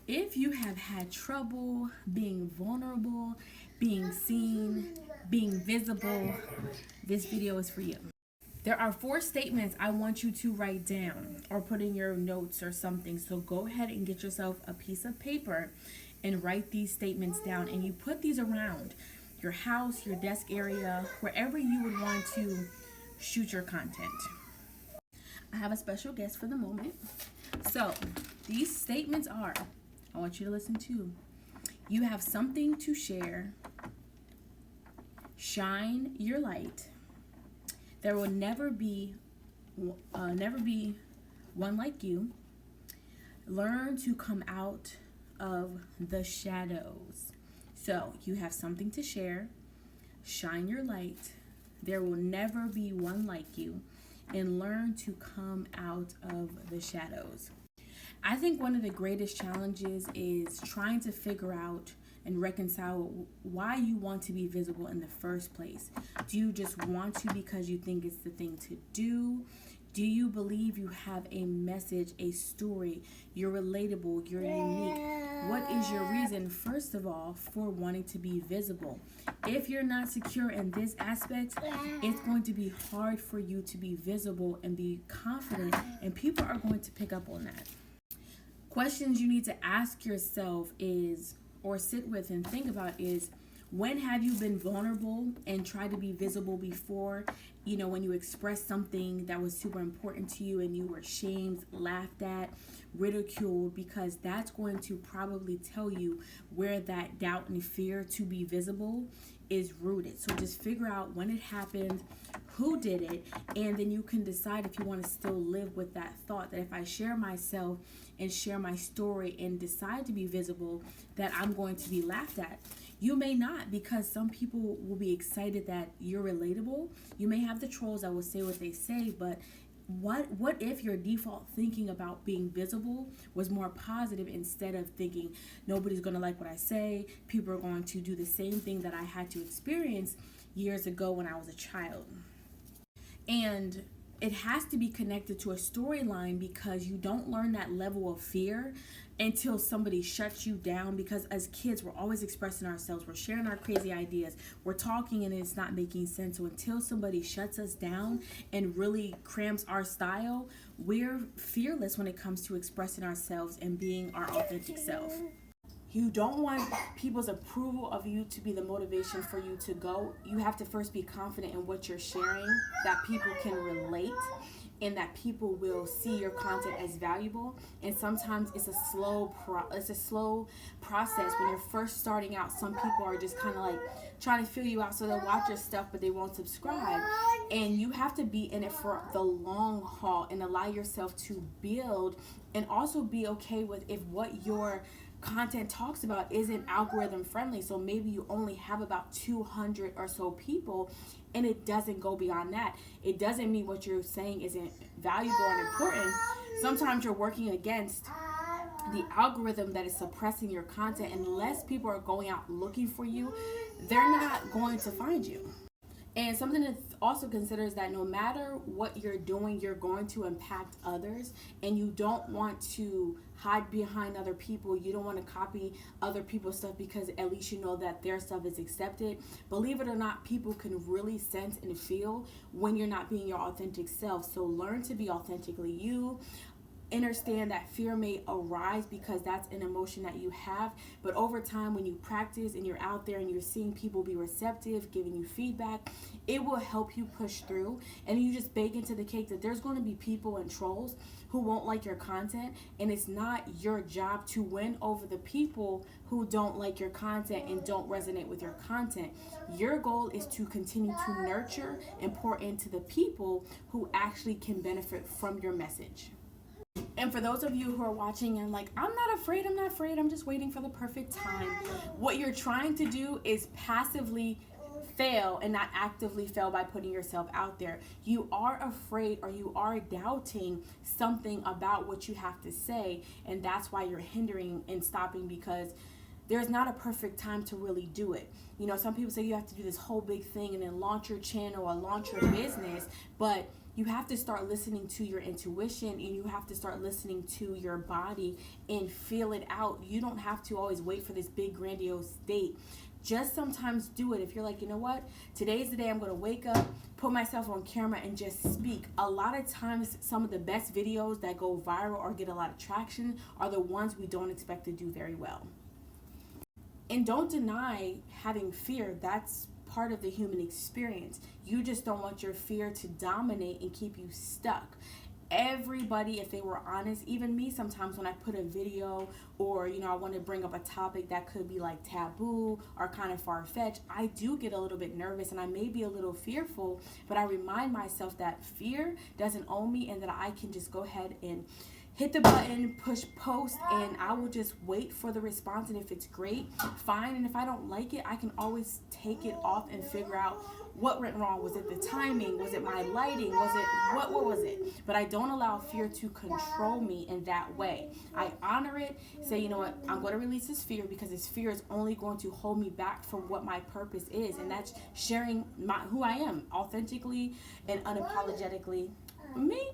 If you have had trouble being vulnerable, being seen, being visible, this video is for you. There are 4 statements I want you to write down or put in your notes or something. So go ahead and get yourself a piece of paper and write these statements down. And you put these around your house, your desk area, wherever you would want to shoot your content. I have a special guest for the moment. So these statements are, I want you to listen to. You have something to share. Shine your light. There will never be one like you. Learn to come out of the shadows. So you have something to share. Shine your light. There will never be one like you. And learn to come out of the shadows. I think one of the greatest challenges is trying to figure out and reconcile why you want to be visible in the first place. Do you just want to because you think it's the thing to do? Do you believe you have a message, a story, you're relatable, you're unique? What is your reason, first of all, for wanting to be visible? If you're not secure in this aspect, it's going to be hard for you to be visible and be confident, and people are going to pick up on that. Questions you need to ask yourself is, or sit with and think about is, when have you been vulnerable and tried to be visible before? You know, when you expressed something that was super important to you and you were shamed, laughed at, ridiculed, because that's going to probably tell you where that doubt and fear to be visible is rooted. So just figure out when it happened, who did it, and then you can decide if you want to still live with that thought that if I share myself and share my story and decide to be visible, that I'm going to be laughed at. You may not, because some people will be excited that you're relatable. You may have the trolls that will say what they say, but what if your default thinking about being visible was more positive instead of thinking nobody's going to like what I say, people are going to do the same thing that I had to experience years ago when I was a child. And it has to be connected to a storyline, because you don't learn that level of fear until somebody shuts you down. Because as kids, we're always expressing ourselves, we're sharing our crazy ideas, we're talking and it's not making sense. So until somebody shuts us down and really cramps our style, we're fearless when it comes to expressing ourselves and being our authentic self. You don't want people's approval of you to be the motivation for you to go. You have to first be confident in what you're sharing, that people can relate, and that people will see your content as valuable. And sometimes it's a slow process. When you're first starting out, some people are just kind of like trying to fill you out, so they'll watch your stuff but they won't subscribe. And you have to be in it for the long haul and allow yourself to build, and also be okay with if what your content talks about isn't algorithm friendly. So maybe you only have about 200 or so people, and it doesn't go beyond that. It doesn't mean what you're saying isn't valuable and important. Sometimes you're working against the algorithm that is suppressing your content. Unless people are going out looking for you, they're not going to find you. And something to also consider is that no matter what you're doing, you're going to impact others, and you don't want to hide behind other people. You don't want to copy other people's stuff, because at least you know that their stuff is accepted. Believe it or not, people can really sense and feel when you're not being your authentic self. So learn to be authentically you. Understand that fear may arise because that's an emotion that you have, but over time, when you practice and you're out there and you're seeing people be receptive, giving you feedback, it will help you push through. And you just bake into the cake that there's going to be people and trolls who won't like your content, and it's not your job to win over the people who don't like your content and don't resonate with your content. Your goal is to continue to nurture and pour into the people who actually can benefit from your message. And for those of you who are watching and like, I'm not afraid, I'm just waiting for the perfect time. What you're trying to do is passively fail and not actively fail by putting yourself out there. You are afraid, or you are doubting something about what you have to say, and that's why you're hindering and stopping, because there's not a perfect time to really do it. You know, some people say you have to do this whole big thing and then launch your channel or launch your business, but you have to start listening to your intuition, and you have to start listening to your body and feel it out. You don't have to always wait for this big grandiose date. Just sometimes do it. If you're like, you know what, today's the day I'm going to wake up, put myself on camera, and just speak. A lot of times, some of the best videos that go viral or get a lot of traction are the ones we don't expect to do very well. And don't deny having fear. That's part of the human experience. You just don't want your fear to dominate and keep you stuck. Everybody, if they were honest, even me, sometimes when I put a video or, I want to bring up a topic that could be like taboo or kind of far-fetched, I do get a little bit nervous and I may be a little fearful, but I remind myself that fear doesn't own me and that I can just go ahead and hit the button, push post, and I will just wait for the response. And if it's great, fine. And if I don't like it, I can always take it off and figure out what went wrong. Was it the timing? Was it my lighting? Was it what was it? But I don't allow fear to control me in that way. I honor it, say, you know what, I'm going to release this fear because this fear is only going to hold me back from what my purpose is. And that's sharing who I am authentically and unapologetically me.